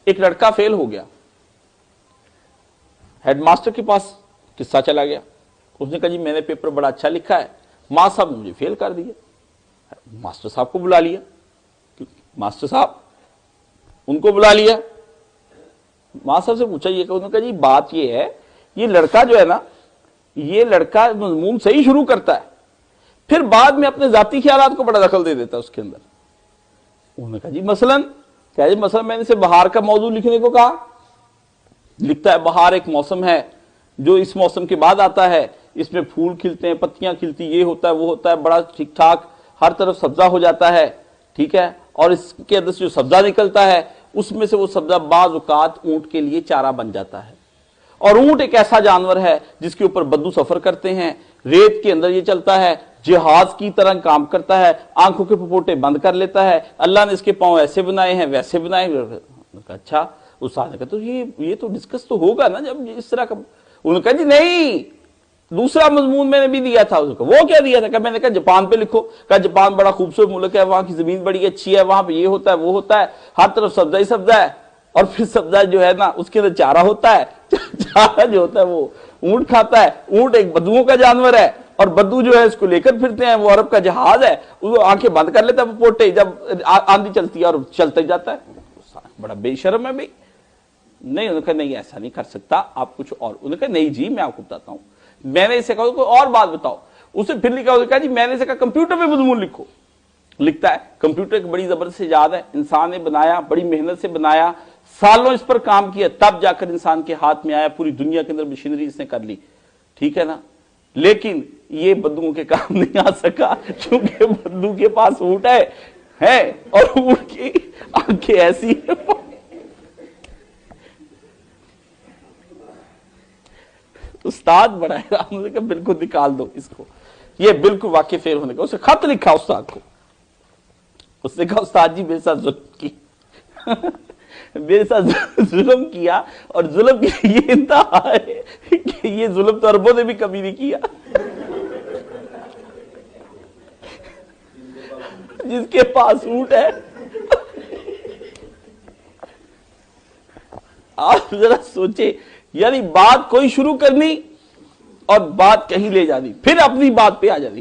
ایک لڑکا فیل ہو گیا، ہیڈ ماسٹر کے پاس قصہ چلا گیا، اس نے کہا جی میں نے پیپر بڑا اچھا لکھا ہے، ماں صاحب نے مجھے فیل کر دیا۔ ماسٹر صاحب کو بلا لیا، ماسٹر صاحب ان کو بلا لیا، ماں صاحب سے پوچھا، یہ انہوں نے کہا جی بات یہ ہے، یہ لڑکا جو ہے نا، یہ لڑکا مضمون صحیح شروع کرتا ہے، پھر بعد میں اپنے ذاتی خیالات کو بڑا دخل دے دیتا ہے اس کے اندر۔ انہوں نے کہا جی مثلاً، کہا جی مثلاً میں نے اسے بہار کا موضوع لکھنے کو کہا، لکھتا ہے بہار ایک موسم ہے جو اس موسم کے بعد آتا ہے، اس میں پھول کھلتے ہیں، پتیاں کھلتی، یہ ہوتا ہے وہ ہوتا ہے، بڑا ٹھیک ٹھاک ہر طرف سبزہ ہو جاتا ہے، ٹھیک ہے، اور اس کے اندر سے جو سبزہ نکلتا ہے اس میں سے وہ سبزہ بعض اوقات اونٹ کے لیے چارہ بن جاتا ہے، اور اونٹ ایک ایسا جانور ہے جس کے اوپر بدو سفر کرتے ہیں، ریت کے اندر یہ چلتا ہے، جہاز کی طرح کام کرتا ہے، آنکھوں کے پپوٹے بند کر لیتا ہے، اللہ نے اس کے پاؤں ایسے بنائے ہیں ویسے بنائے ہیں۔ اچھا، استاد نے کہا تو یہ تو ڈسکس تو ہوگا نا جب اس طرح کا۔ انہوں نے کہا جی نہیں، دوسرا مضمون میں نے بھی دیا تھا۔ وہ کیا دیا تھا؟ کہ میں نے کہا جاپان پہ لکھو، کہا جاپان بڑا خوبصورت ملک ہے، وہاں کی زمین بڑی اچھی ہے، وہاں پہ یہ ہوتا ہے وہ ہوتا ہے، ہر طرف سبزہ ہی سبزہ ہے، اور پھر سبزہ جو ہے نا اس کے اندر چارہ ہوتا ہے، چارہ جو ہوتا ہے وہ اونٹ کھاتا ہے، اونٹ ایک بدوؤں کا جانور ہے، اور بدو جو ہے اس کو لے کر پھرتے ہیں، وہ عرب کا جہاز ہے، وہ آنکھیں بند کر لیتا ہے پپوٹے، جب آندھی چلتی ہے اور چلتا ہی جاتا ہے۔ بڑا بے شرم ہے بھائی۔ نہیں، انہوں نے کہا نہیں ایسا نہیں کر سکتا، آپ کچھ اور۔ انہوں نے کہا نہیں جی میں آپ کو بتاتا ہوں، میں نے اسے کہا کوئی اور بات بتاؤ۔ اسے پھر لکھا، کہا جی میں نے اسے کہا کمپیوٹر پہ مضمون لکھو۔ لکھتا ہے کمپیوٹر ایک بڑی زبردست ایجاد ہے، انسان نے بنایا، بڑی محنت سے بنایا، سالوں اس پر کام کیا، تب جا کر انسان کے ہاتھ میں آیا، پوری دنیا کے اندر مشینری اس نے کر لی، ٹھیک ہے نا، لیکن یہ بدوؤں کے کام نہیں آ سکا، کیونکہ بدو کے پاس اونٹ ہے اور اونٹ کی آنکھیں ایسی ہیں۔ استاد بڑا حیران ہونے کا، بالکل نکال دو اس کو، یہ بالکل واقع فیل ہونے کا۔ اسے خط لکھا استاد کو، اس نے کہا استاد جی میرے ساتھ ظلم کی، میرے ساتھ ظلم کیا، اور ظلم کی یہ انتہا ہے کہ یہ ظلم تو عربوں نے بھی کبھی نہیں کیا۔ جس کے پاس اونٹ ہے، آپ ذرا سوچیں، یعنی بات کوئی شروع کرنی اور بات کہیں لے جانی، پھر اپنی بات پہ آ جانی۔